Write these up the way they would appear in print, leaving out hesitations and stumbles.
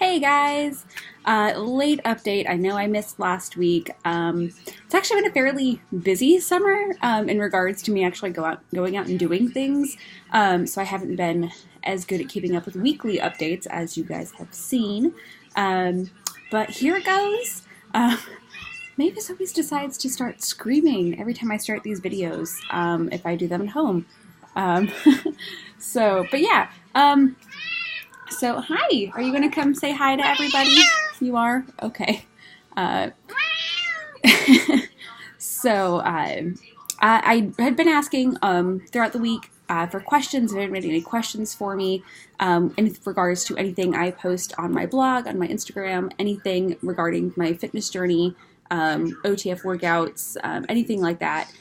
Hey guys! Late update. I know I missed last week. It's actually been a fairly busy summer in regards to me actually going out and doing things. So I haven't been as good at keeping up with weekly updates as you guys have seen. But here it goes. Mavis always decides to start screaming every time I start these videos if I do them at home. Um, but yeah. So, hi! Are you going to come say hi to everybody? You are? Okay. Uh, I had been asking throughout the week for questions, if anybody had any questions for me in regards to anything I post on my blog, on my Instagram, anything regarding my fitness journey, OTF workouts, anything like that.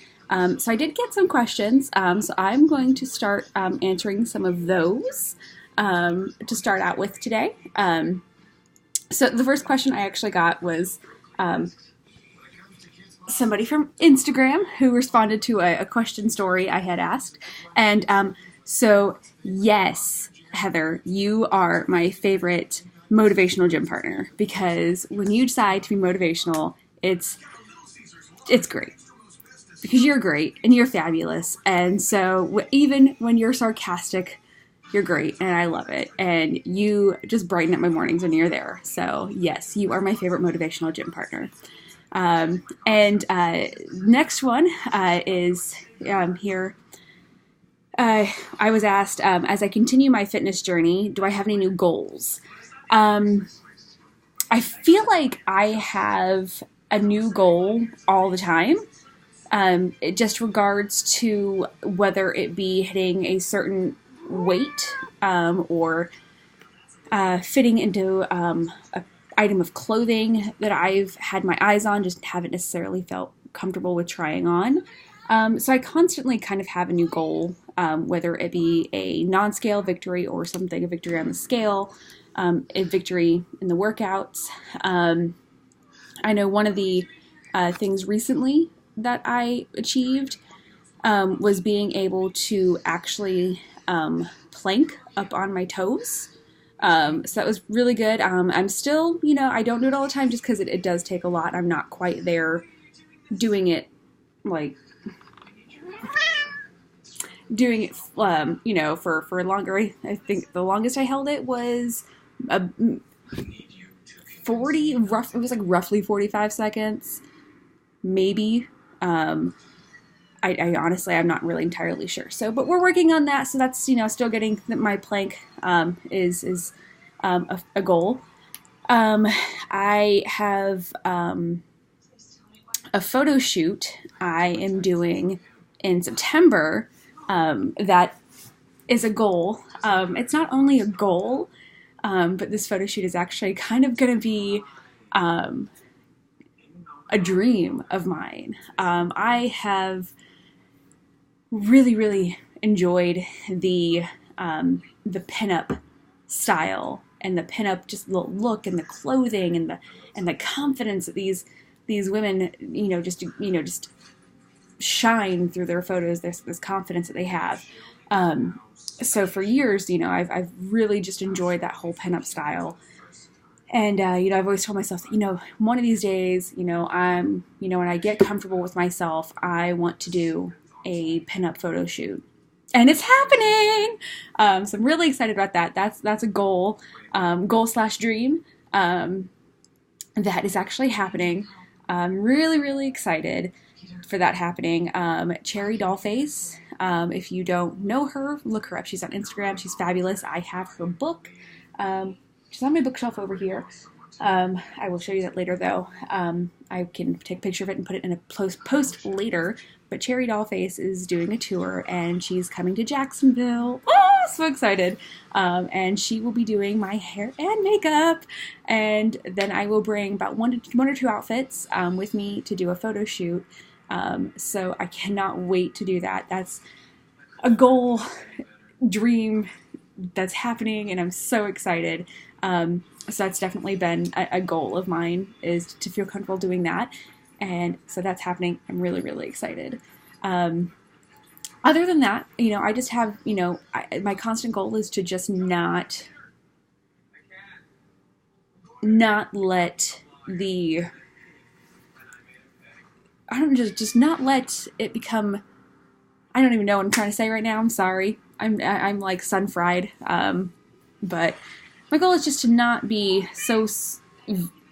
So I did get some questions, so I'm going to start answering some of those. To start out with today. So the first question I actually got was somebody from Instagram who responded to a question story I had asked. And so, yes, Heather, you are my favorite motivational gym partner because when you decide to be motivational, it's great. Because you're great and you're fabulous. And so even when you're sarcastic, you're great, and I love it. And you just brighten up my mornings when you're there. So, yes, you are my favorite motivational gym partner. Next one is here. I was asked, as I continue my fitness journey, do I have any new goals? I feel like I have a new goal all the time. It just regards to whether it be hitting a certain weight or fitting into an item of clothing that I've had my eyes on, just haven't necessarily felt comfortable with trying on. So I constantly kind of have a new goal, whether it be a non-scale victory or something, a victory on the scale, a victory in the workouts. I know one of the things recently that I achieved was being able to actually plank up on my toes. So that was really good. I'm still, I don't do it all the time just because it does take a lot. I'm not quite there doing it for longer. I think the longest I held it was 40, it was like roughly 45 seconds, maybe. I honestly, I'm not really entirely sure. So, but we're working on that. So that's, still getting my plank is a goal. I have a photo shoot I am doing in September that is a goal. It's not only a goal, but this photo shoot is actually kind of going to be a dream of mine. I have really, really enjoyed the pinup style and the pinup just look and the clothing and the confidence that these women just shine through their photos. This confidence that they have. So for years, I've really just enjoyed that whole pinup style. And, I've always told myself that, one of these days, when I get comfortable with myself, I want to do a pinup photo shoot. And it's happening! So I'm really excited about that. That's a goal, goal/dream, that is actually happening. I'm really, really excited for that happening. Cherry Dollface, if you don't know her, look her up. She's on Instagram. She's fabulous. I have her book. She's on my bookshelf over here. I will show you that later, though. I can take a picture of it and put it in a post later. But Cherry Dollface is doing a tour, and she's coming to Jacksonville. Oh, so excited. And she will be doing my hair and makeup. And then I will bring about one or two outfits with me to do a photo shoot. So I cannot wait to do that. That's a goal, dream that's happening, and I'm so excited. So that's definitely been a goal of mine, is to feel comfortable doing that. And so that's happening. I'm really, really excited. Other than that, I just have, my constant goal is to just not not let the, I don't just not let it become, I don't even know what I'm trying to say right now. I'm sorry. I'm like sun fried. But my goal is just to not be so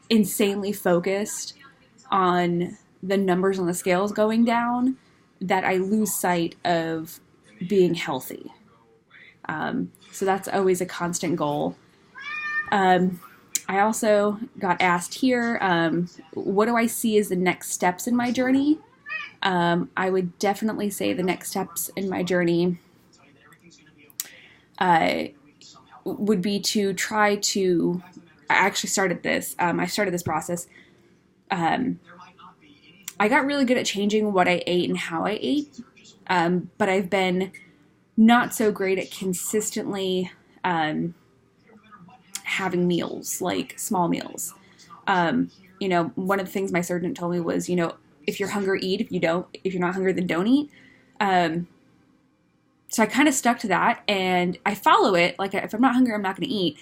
insanely focused on the numbers on the scales going down that I lose sight of being healthy. So that's always a constant goal. I also got asked here, what do I see as the next steps in my journey? I would definitely say the next steps in my journey would be to try to, I actually started this, I started this process. I got really good at changing what I ate and how I ate, but I've been not so great at consistently having meals, like small meals. One of the things my surgeon told me was, if you're hungry, eat. If you're not hungry, then don't eat. So I kind of stuck to that, and I follow it. Like, if I'm not hungry, I'm not going to eat.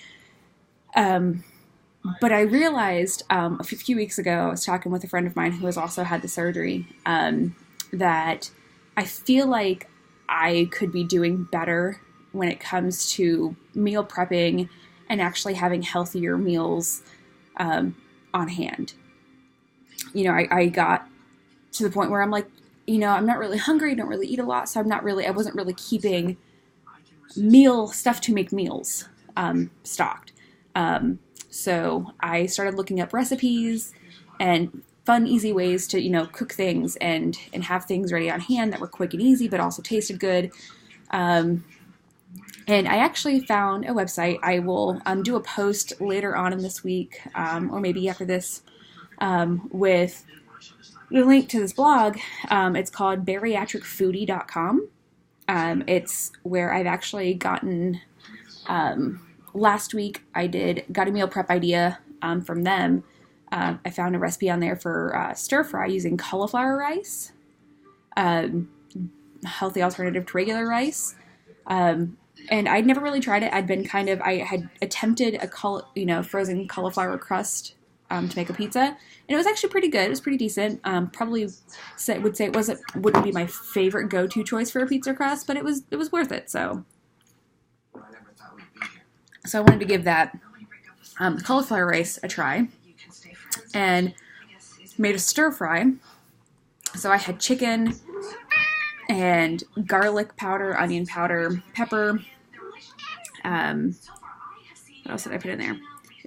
But I realized a few weeks ago, I was talking with a friend of mine who has also had the surgery, that I feel like I could be doing better when it comes to meal prepping and actually having healthier meals on hand. I got to the point where I'm like, I'm not really hungry, I don't really eat a lot, so I wasn't really keeping stuff to make meals stocked. So I started looking up recipes and fun, easy ways to, cook things and have things ready on hand that were quick and easy, but also tasted good. And I actually found a website. I will do a post later on in this week, or maybe after this, with the link to this blog. It's called bariatricfoodie.com. It's where I've actually gotten, last week I got a meal prep idea from them. I found a recipe on there for stir fry using cauliflower rice, healthy alternative to regular rice. And I'd never really tried it. I had attempted a frozen cauliflower crust to make a pizza, and it was actually pretty good. It was pretty decent. Probably would say it wouldn't be my favorite go-to choice for a pizza crust, but it was worth it. So I wanted to give that cauliflower rice a try, and made a stir fry. So I had chicken and garlic powder, onion powder, pepper. What else did I put in there?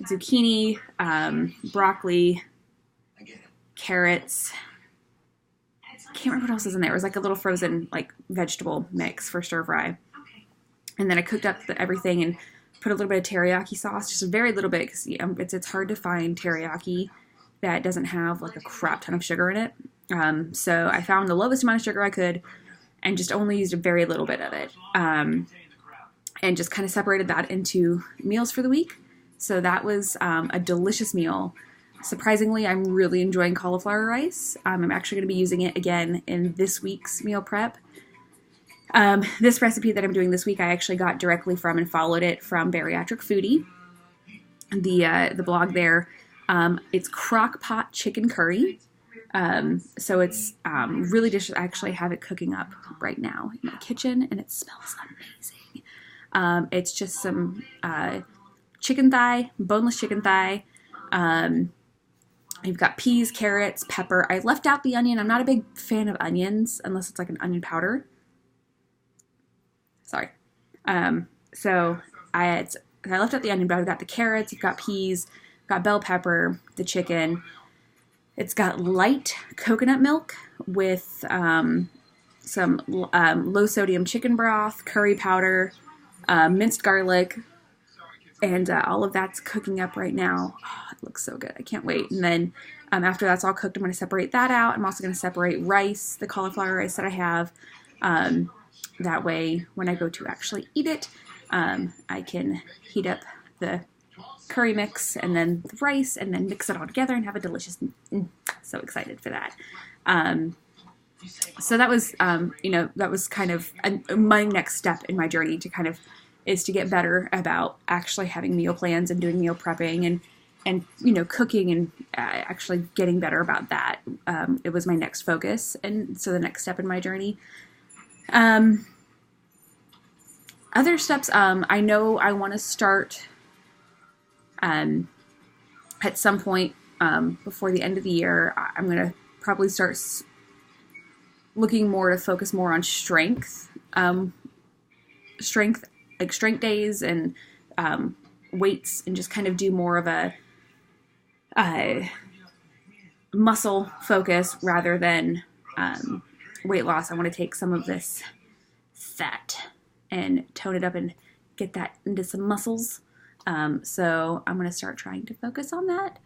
Zucchini, broccoli, carrots. Can't remember what else is in there. It was like a little frozen vegetable mix for stir fry. And then I cooked up everything and put a little bit of teriyaki sauce, just a very little bit, because it's hard to find teriyaki that doesn't have a crap ton of sugar in it. So I found the lowest amount of sugar I could and just only used a very little bit of it. And just kind of separated that into meals for the week. So that was a delicious meal. Surprisingly, I'm really enjoying cauliflower rice. I'm actually going to be using it again in this week's meal prep. This recipe that I'm doing this week, I actually got directly from and followed it from Bariatric Foodie, the blog there. It's crock pot chicken curry. So it's really delicious. I actually have it cooking up right now in my kitchen, and it smells amazing. It's just some chicken thigh, boneless chicken thigh. You've got peas, carrots, pepper. I left out the onion. I'm not a big fan of onions unless it's like an onion powder. Sorry. So I left out the onion, but I've got the carrots, I've got peas, I've got bell pepper, the chicken. It's got light coconut milk with some low sodium chicken broth, curry powder, minced garlic, and all of that's cooking up right now. Oh, it looks so good. I can't wait. And then after that's all cooked, I'm going to separate that out. I'm also going to separate rice, the cauliflower rice that I have. That way, when I go to actually eat it, I can heat up the curry mix and then the rice and then mix it all together and have a delicious, so excited for that. So that was, that was kind of my next step in my journey is to get better about actually having meal plans and doing meal prepping and cooking and actually getting better about that. It was my next focus, and so the next step in my journey. Other steps, I know I want to start at some point before the end of the year. I'm going to probably start looking more to focus more on strength, like strength days and weights, and just kind of do more of a muscle focus rather than weight loss. I want to take some of this fat and tone it up and get that into some muscles. So I'm going to start trying to focus on that,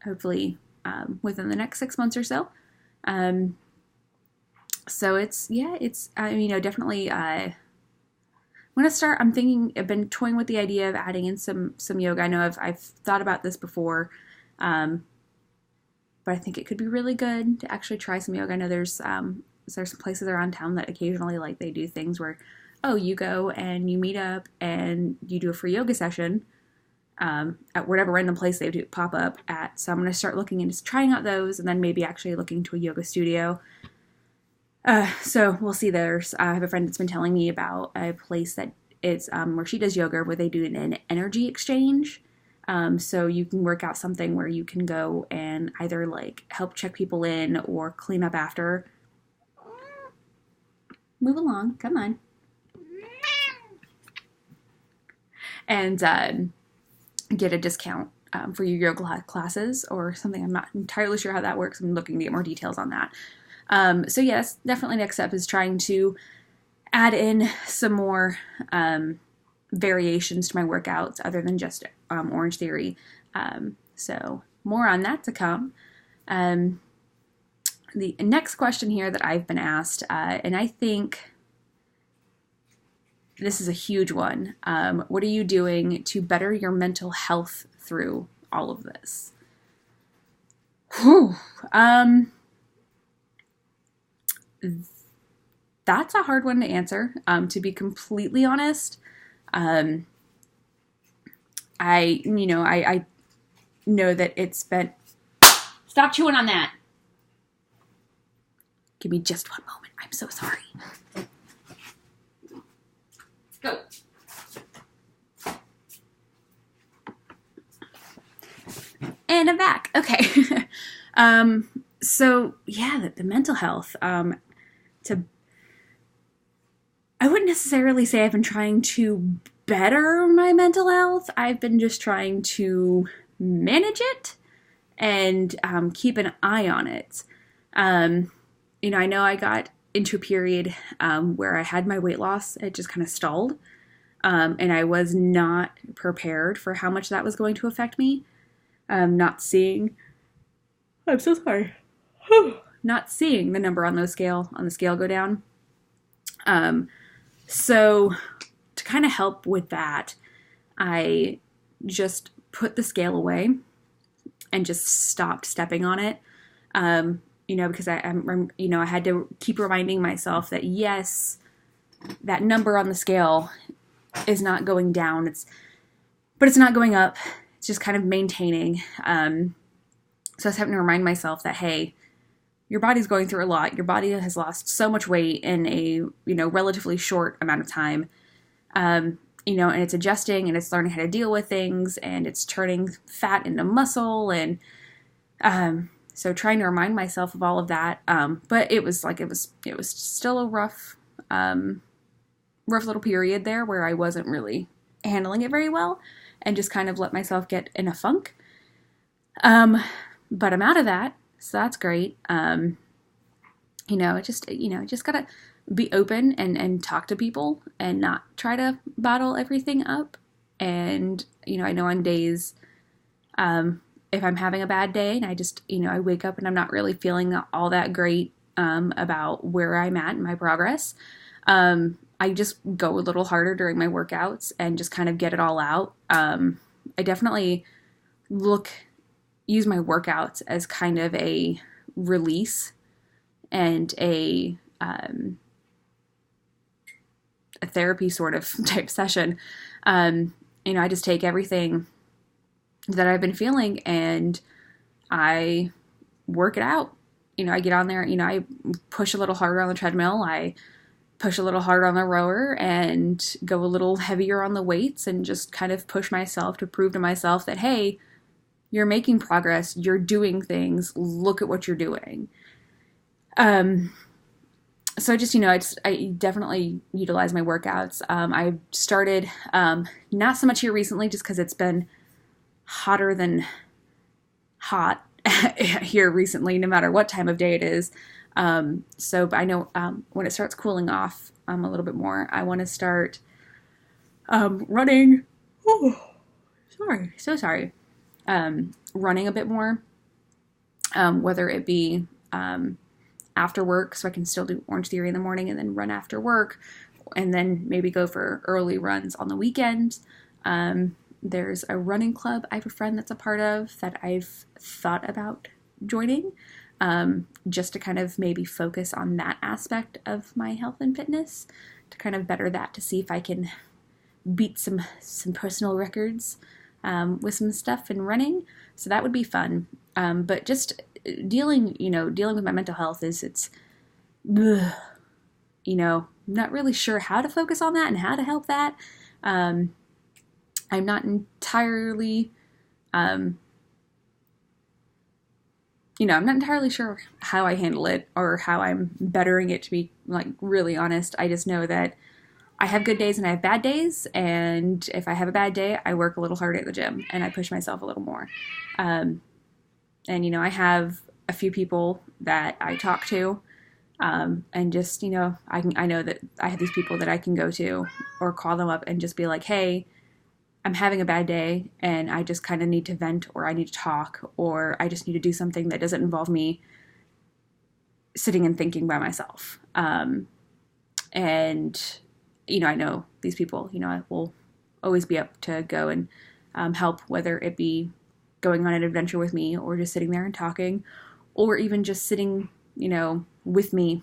hopefully within the next 6 months or so. So definitely I'm going to start, I've been toying with the idea of adding in some yoga. I know I've thought about this before, but I think it could be really good to actually try some yoga. I know there's some places around town that occasionally, like, they do things where, you go and you meet up and you do a free yoga session at whatever random place they do pop up at. So I'm going to start looking into trying out those, and then maybe actually looking to a yoga studio. So we'll see. I have a friend that's been telling me about a place that it's where she does yoga, where they do an energy exchange. So you can work out something where you can go and either like help check people in or clean up after. Move along, come on. And get a discount for your yoga classes or something. I'm not entirely sure how that works. I'm looking to get more details on that. So yes, definitely next step is trying to add in some more variations to my workouts other than just Orange Theory. So more on that to come. The next question here that I've been asked, and I think this is a huge one. What are you doing to better your mental health through all of this? Whew. That's a hard one to answer. To be completely honest, I know that it's been. Stop chewing on that. Give me just one moment. I'm so sorry. Go. And I'm back. Okay. So yeah, the mental health. I wouldn't necessarily say I've been trying to better my mental health. I've been just trying to manage it and keep an eye on it. I know I got into a period where I had my weight loss. It just kind of stalled. And I was not prepared for how much that was going to affect me. I'm so sorry. Not seeing the number on the scale go down. So to kind of help with that, I just put the scale away and just stopped stepping on it. Because I had to keep reminding myself that yes, that number on the scale is not going down. But it's not going up. It's just kind of maintaining. So I was having to remind myself that, hey, your body's going through a lot. Your body has lost so much weight in a, relatively short amount of time. And it's adjusting and it's learning how to deal with things and it's turning fat into muscle. And, so trying to remind myself of all of that. But it was still a rough little period there where I wasn't really handling it very well and just kind of let myself get in a funk. But I'm out of that. So that's great. Just gotta be open and talk to people and not try to bottle everything up. And, I know on days, if I'm having a bad day and I just, I wake up and I'm not really feeling all that great, about where I'm at in my progress, I just go a little harder during my workouts and just kind of get it all out. I definitely use my workouts as kind of a release and a therapy sort of type session. I just take everything that I've been feeling, and I work it out. I get on there, I push a little harder on the treadmill, I push a little harder on the rower, and go a little heavier on the weights, and just kind of push myself to prove to myself that, hey, you're making progress, you're doing things, look at what you're doing. So just, I definitely utilize my workouts. I started, not so much here recently, just because it's been hotter than hot here recently, no matter what time of day it is. But I know when it starts cooling off a little bit more, I want to start running. Oh, sorry. Running a bit more, whether it be after work, so I can still do Orange Theory in the morning and then run after work, and then maybe go for early runs on the weekends. There's a running club I have a friend that's a part of that I've thought about joining, just to kind of maybe focus on that aspect of my health and fitness, to kind of better that, to see if I can beat some personal records with some stuff in running. So that would be fun. But just dealing with my mental health it's not really sure how to focus on that and how to help that. I'm not entirely, I'm not entirely sure how I handle it or how I'm bettering it, to be like really honest. I just know that I have good days and I have bad days, and if I have a bad day, I work a little harder at the gym and I push myself a little more. And I have a few people that I talk to, and just, I know that I have these people that I can go to or call them up and just be like, hey, I'm having a bad day and I just kind of need to vent, or I need to talk, or I just need to do something that doesn't involve me sitting and thinking by myself. And, I know these people, I will always be up to go and help, whether it be going on an adventure with me or just sitting there and talking, or even just sitting, with me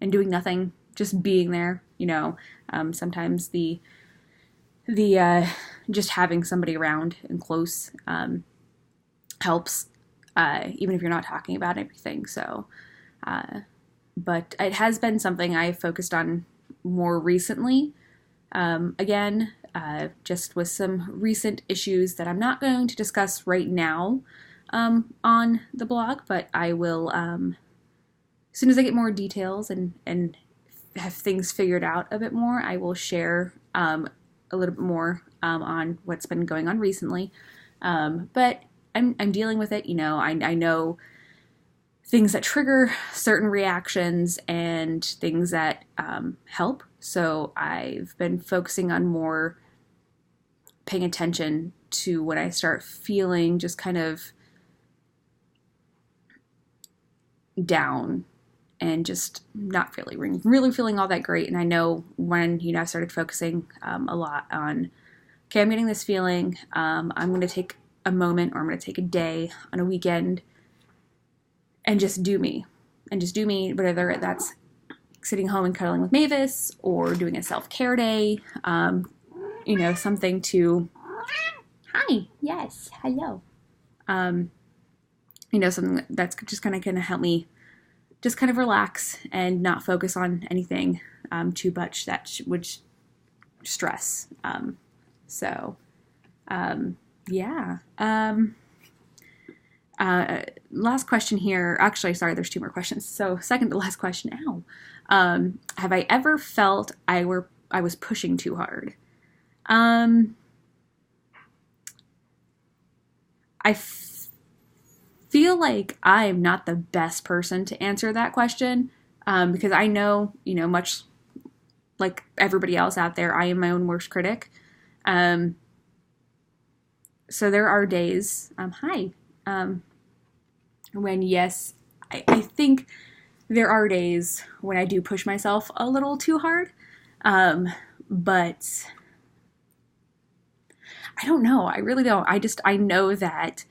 and doing nothing, just being there. Sometimes the just having somebody around and close helps, even if you're not talking about everything. So, but it has been something I focused on more recently. Again, just with some recent issues that I'm not going to discuss right now on the blog, but I will, as soon as I get more details and have things figured out a bit more, I will share a little bit more on what's been going on recently. But I'm dealing with it. I know things that trigger certain reactions and things that help. So I've been focusing on more paying attention to when I start feeling just kind of down and just not really feeling all that great. And I know when, I started focusing a lot on, okay, I'm getting this feeling, I'm going to take a moment, or I'm going to take a day on a weekend and just do me. Whether that's sitting home and cuddling with Mavis, or doing a self-care day, something to, hi, yes, hello. Something that's just kind of going to help me just kind of relax and not focus on anything too much that would stress. Yeah. Last question here. Actually, sorry, there's two more questions. So second to last question. Have I ever felt I was pushing too hard? I feel like I'm not the best person to answer that question, because I know, much like everybody else out there, I am my own worst critic. So there are days, when, yes, I think there are days when I do push myself a little too hard, but I don't know. I really don't. I know that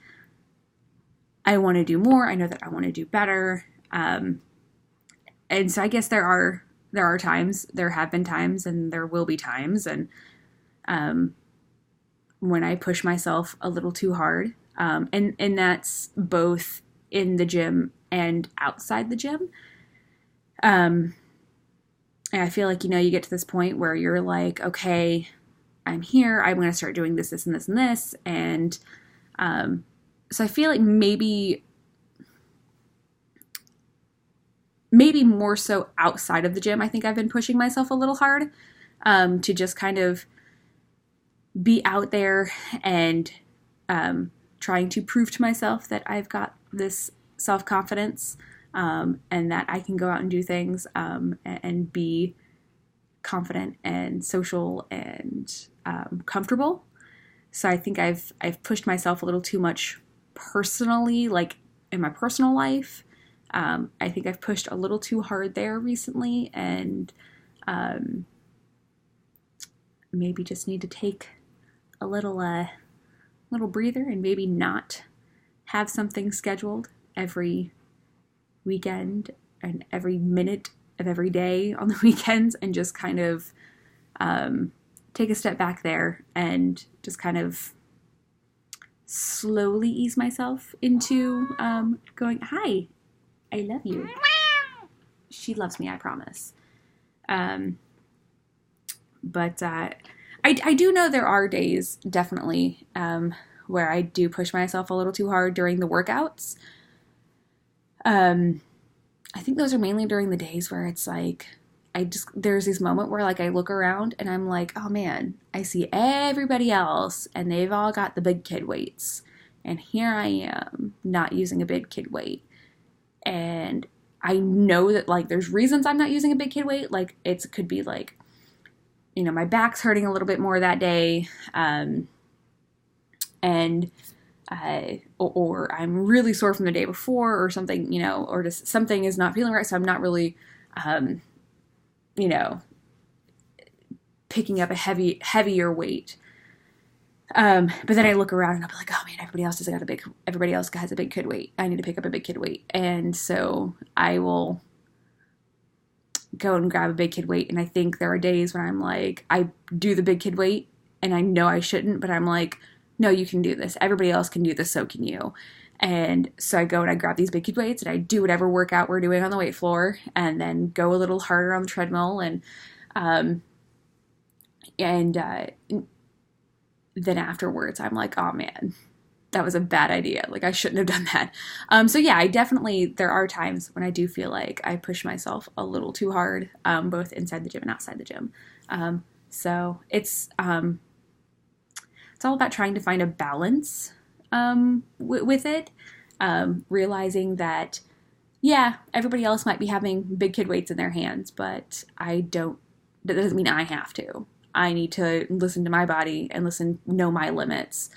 I want to do more. I know that I want to do better. And so I guess there are times, there have been times, and there will be times, and when I push myself a little too hard. And that's both in the gym and outside the gym. And I feel like, you get to this point where you're like, okay, I'm here. I'm going to start doing this, this, and this, and this. And so I feel like maybe more so outside of the gym, I think I've been pushing myself a little hard to just kind of be out there and trying to prove to myself that I've got this self-confidence and that I can go out and do things and be confident and social and comfortable. So I think I've pushed myself a little too much personally, like in my personal life. I think I've pushed a little too hard there recently, and maybe just need to take a little breather and maybe not have something scheduled every weekend and every minute of every day on the weekends, and just kind of take a step back there and just kind of slowly ease myself into going, hi, I love you. She loves me, I promise. But I do know there are days, definitely, where I do push myself a little too hard during the workouts. I think those are mainly during the days where it's like, there's this moment where like I look around and I'm like, oh man, I see everybody else and they've all got the big kid weights. And here I am not using a big kid weight. And I know that like there's reasons I'm not using a big kid weight. Like it could be like, my back's hurting a little bit more that day. Or I'm really sore from the day before or something, or just something is not feeling right. So I'm not really, picking up a heavier weight. But then I look around and I'll be like, oh man, everybody else has a big kid weight. I need to pick up a big kid weight. And so I will go and grab a big kid weight. And I think there are days when I'm like, I do the big kid weight and I know I shouldn't, but I'm like, no, you can do this. Everybody else can do this. So can you. And so I go and I grab these big kid weights and I do whatever workout we're doing on the weight floor and then go a little harder on the treadmill. And then afterwards I'm like, oh man, that was a bad idea. Like I shouldn't have done that. So yeah, there are times when I do feel like I push myself a little too hard, both inside the gym and outside the gym. So it's all about trying to find a balance with it, realizing that, yeah, everybody else might be having big kid weights in their hands, but that doesn't mean I have to. I need to listen to my body and know my limits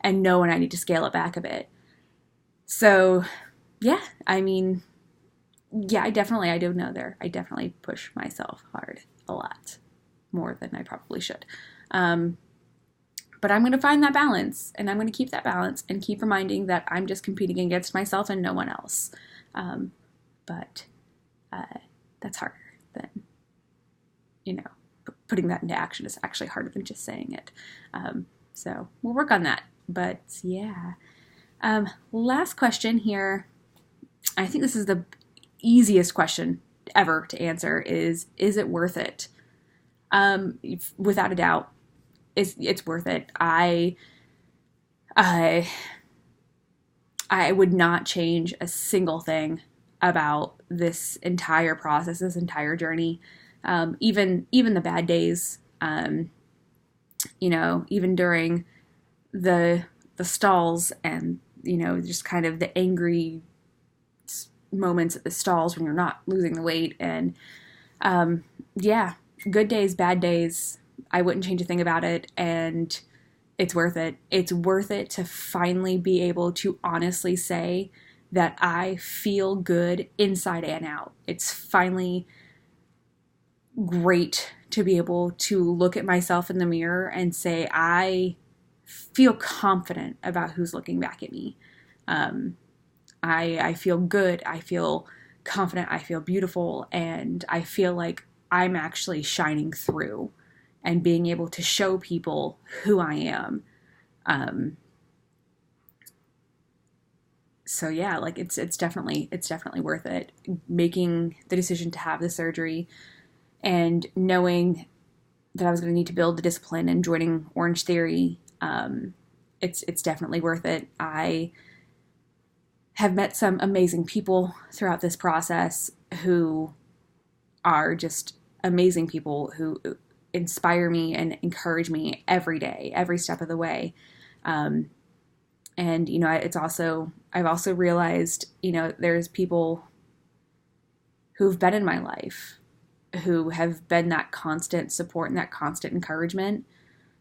and know when I need to scale it back a bit. So, yeah, I do know there. I definitely push myself hard a lot, more than I probably should. But I'm going to find that balance, and I'm going to keep that balance and keep reminding that I'm just competing against myself and no one else. But that's harder than, putting that into action is actually harder than just saying it. So we'll work on that. But yeah. Last question here. I think this is the easiest question ever to answer is it worth it? Without a doubt, it's worth it. I would not change a single thing about this entire process, this entire journey. Even the bad days, even during the stalls and, just kind of the angry moments at the stalls when you're not losing the weight. And, good days, bad days, I wouldn't change a thing about it. And it's worth it. It's worth it to finally be able to honestly say that I feel good inside and out. It's finally great to be able to look at myself in the mirror and say, I feel confident about who's looking back at me. I feel good. I feel confident. I feel beautiful. And I feel like I'm actually shining through and being able to show people who I am. So yeah, like it's definitely worth it. Making the decision to have the surgery and knowing that I was going to need to build the discipline and joining Orange Theory, it's definitely worth it. I have met some amazing people throughout this process who are just amazing people who inspire me and encourage me every day, every step of the way. And, I've also realized, there's people who've been in my life who have been that constant support and that constant encouragement,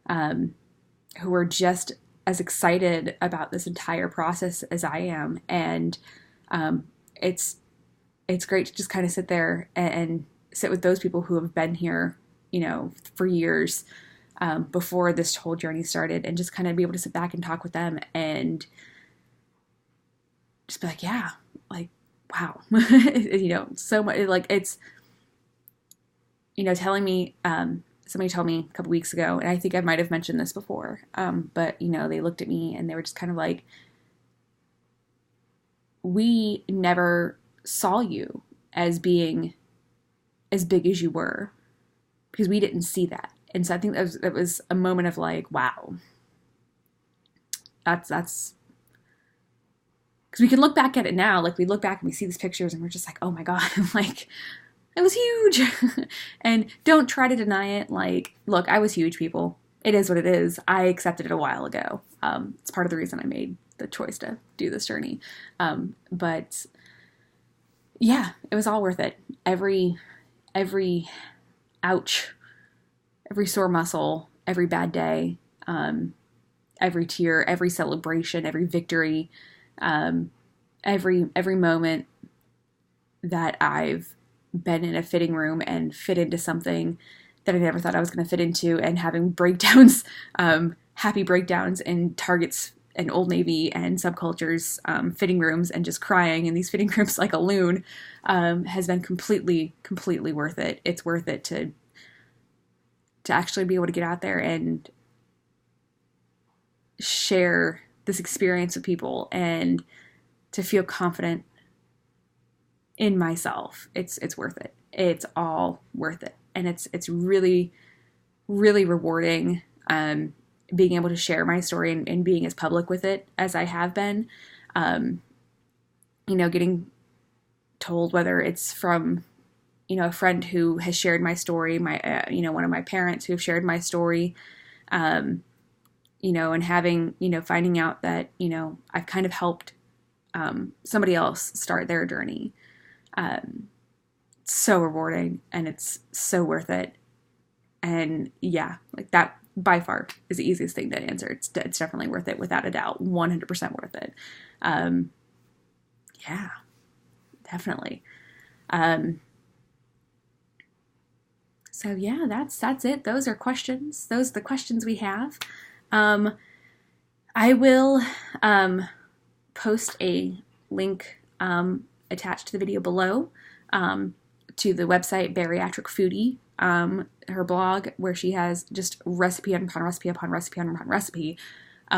who are just as excited about this entire process as I am. And it's great to just kind of sit there and sit with those people who have been here, for years, before this whole journey started, and just kind of be able to sit back and talk with them and just be like, yeah, like, wow, so much, like, it's, telling me, somebody told me a couple weeks ago, and I think I might have mentioned this before, but, they looked at me and they were just kind of like, we never saw you as being as big as you were because we didn't see that. And so I think that was a moment of like, wow, that's because we can look back at it now. Like we look back and we see these pictures and we're just like, oh my God, like it was huge. And don't try to deny it. Like, look, I was huge, people. It is what it is. I accepted it a while ago. It's part of the reason I made the choice to do this journey. But yeah, it was all worth it. Every ouch, every sore muscle, every bad day, every tear, every celebration, every victory, every moment that I've been in a fitting room and fit into something that I never thought I was going to fit into, and having breakdowns, happy breakdowns in Targets and Old Navy and Subcultures fitting rooms, and just crying in these fitting rooms like a loon, has been completely worth it. It's worth it to actually be able to get out there and share this experience with people and to feel confident in myself. It's worth it. It's all worth it. And it's really, really rewarding, being able to share my story and being as public with it as I have been. Getting told, whether it's from, a friend who has shared my story, my, one of my parents who have shared my story, and having, finding out that, I've kind of helped somebody else start their journey. It's so rewarding and it's so worth it. And yeah, like that by far is the easiest thing to answer. It's definitely worth it, without a doubt, 100% worth it. Yeah, definitely. So yeah, that's it. Those are questions. Those are the questions we have. I will post a link attached to the video below to the website Bariatric Foodie, her blog, where she has just recipe upon recipe upon recipe upon recipe,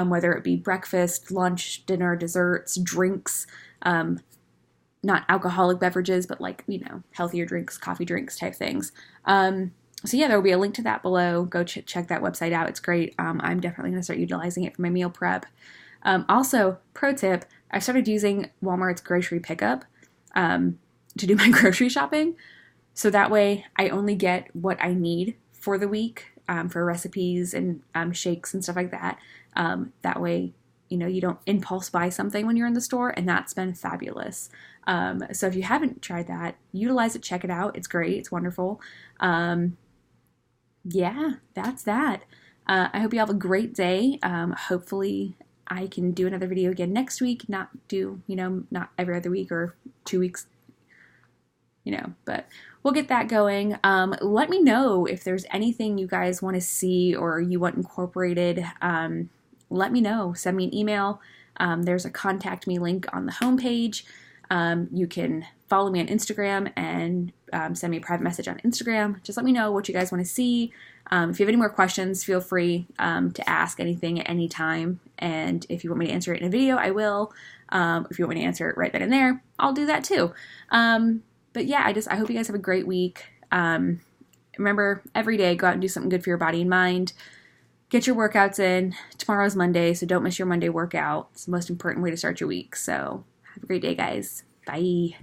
whether it be breakfast, lunch, dinner, desserts, drinks, not alcoholic beverages, but like, healthier drinks, coffee drinks type things. So yeah, there will be a link to that below. Go check that website out. It's great. I'm definitely going to start utilizing it for my meal prep. Also, pro tip, I started using Walmart's grocery pickup to do my grocery shopping. So that way I only get what I need for the week, for recipes and shakes and stuff like that. That way, you don't impulse buy something when you're in the store, and that's been fabulous. So if you haven't tried that, utilize it, check it out. It's great. It's wonderful. Yeah, that's that. I hope you have a great day. Hopefully I can do another video again next week, not do, not every other week or 2 weeks, but we'll get that going. Let me know if there's anything you guys want to see or you want incorporated. Let me know. Send me an email. There's a contact me link on the homepage. You can follow me on Instagram and send me a private message on Instagram. Just let me know what you guys want to see. If you have any more questions, feel free to ask anything at any time. And if you want me to answer it in a video, I will. If you want me to answer it right then and there, I'll do that too. But yeah, I hope you guys have a great week. Remember, every day, go out and do something good for your body and mind. Get your workouts in. Tomorrow's Monday, so don't miss your Monday workout. It's the most important way to start your week. So have a great day, guys. Bye.